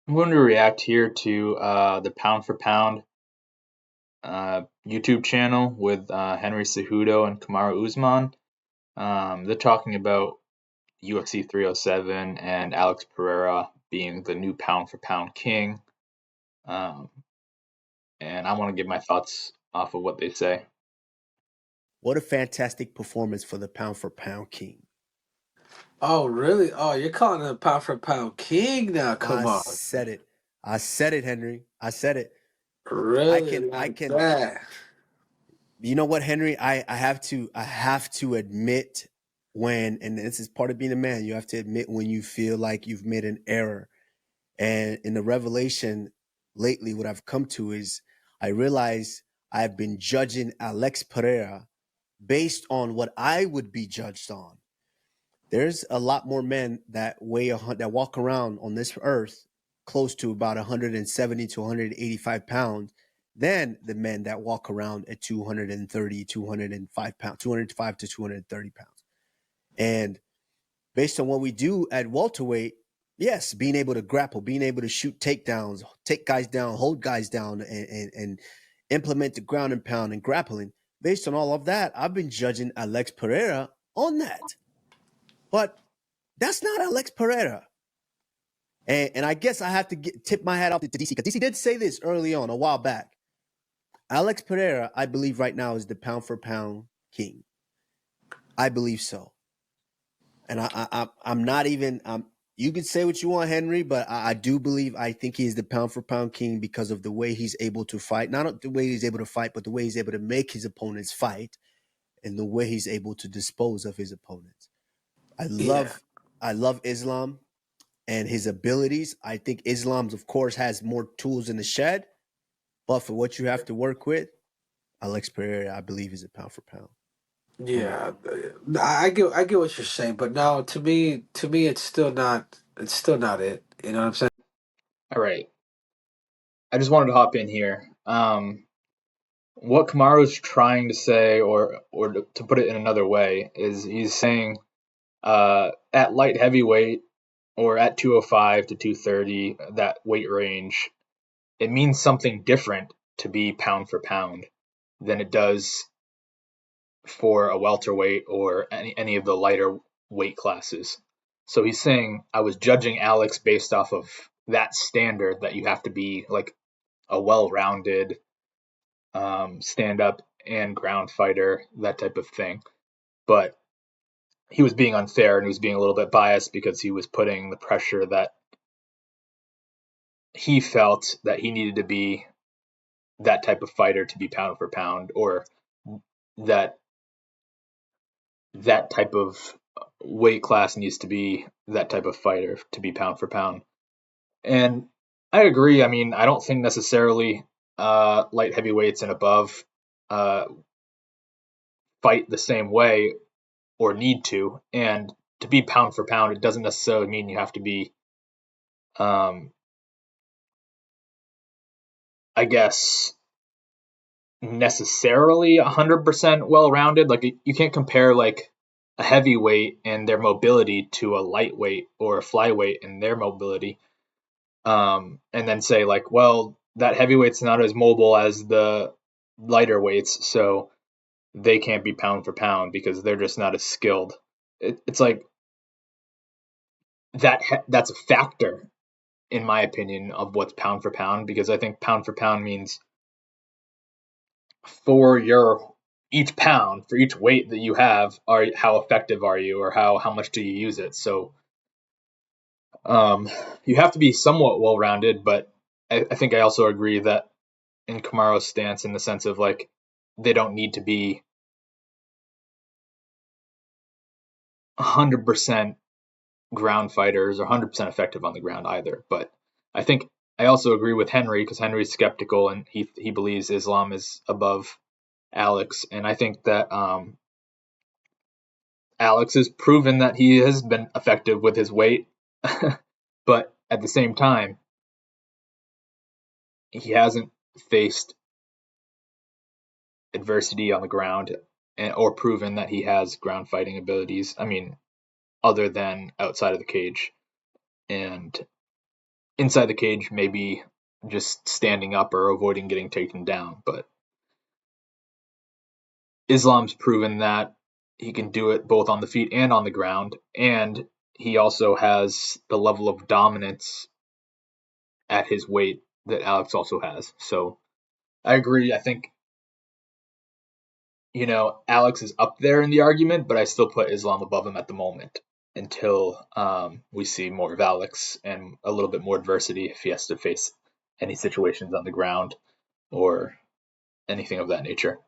I'm going to react here to the Pound for Pound YouTube channel with Henry Cejudo and Kamaru Usman. They're talking about UFC 307 and Alex Pereira being the new Pound for Pound king. Um, and I want to give my thoughts off of what they say. What a fantastic performance for the pound for pound king. Oh, really? Oh, you're calling him pound for pound king now. I Come on. said it. I said it, Henry. I said it. I Really? can I Like can that? you know what, Henry? I have to admit when, and this is part of being a man, you have to admit when you feel like you've made an error. And in the revelation lately, what I've come to is I realize I've been judging Alex Pereira based on what I would be judged on. There's a lot more men that that walk around on this earth close to about 170 to 185 pounds than the men that walk around at 230, 205 pounds, 205 to 230 pounds. And based on what we do at welterweight, yes, being able to grapple, being able to shoot takedowns, take guys down, hold guys down, and implement the ground and pound and grappling. Based on all of that, I've been judging Alex Pereira on that. But that's not Alex Pereira. And I guess I have to tip my hat off to DC, because DC did say this early on, a while back. Alex Pereira, I believe right now, is the pound for pound king. I believe so. And I'm not even, you can say what you want, Henry, but I do believe, I think he's the pound for pound king because of the way he's able to fight. Not the way he's able to fight, but the way he's able to make his opponents fight and the way he's able to dispose of his opponents. I Yeah. love Islam and his abilities. I think Islam's, of course, has more tools in the shed, but for what you have to work with, Alex Pereira, I believe, is a pound for pound. Yeah. I get what you're saying, but no, to me it's still not it. You know what I'm saying? All right. I just wanted to hop in here. What Kamaru's trying to say, or to put it in another way, is he's saying at light heavyweight or at 205 to 230, that weight range, it means something different to be pound for pound than it does for a welterweight or any of the lighter weight classes. So he's saying I was judging Alex based off of that standard that you have to be like a well-rounded stand up and ground fighter, that type of thing. But he was being unfair and he was being a little bit biased because he was putting the pressure that he felt that he needed to be that type of fighter to be pound for pound, or that that type of weight class needs to be that type of fighter to be pound for pound. And I agree. I mean, I don't think necessarily light heavyweights and above uh, fight the same way or need to. And to be pound for pound, it doesn't necessarily mean you have to be, um, I guess, necessarily 100% well rounded. Like you can't compare like a heavyweight and their mobility to a lightweight or a flyweight and their mobility, and then say like, well, that heavyweight's not as mobile as the lighter weights, so they can't be pound for pound because they're just not as skilled. It's like that's a factor in my opinion of what's pound for pound, because I think pound for pound means for your each pound, for each weight that you have, are how effective are you, or how much do you use it. So you have to be somewhat well rounded, but I think I also agree that in Kamaro's stance, in the sense of like they don't need to be 100% ground fighters or 100% effective on the ground either. But I think I also agree with Henry, because Henry's skeptical and he believes Islam is above Alex, and I think that Alex has proven that he has been effective with his weight, but at the same time, he hasn't faced adversity on the ground, or proven that he has ground fighting abilities. I mean, other than outside of the cage. And inside the cage, maybe just standing up or avoiding getting taken down. But Islam's proven that he can do it both on the feet and on the ground, and he also has the level of dominance at his weight that Alex also has. So I agree. I think, Alex is up there in the argument, but I still put Islam above him at the moment until we see more of Alex and a little bit more adversity if he has to face any situations on the ground or anything of that nature.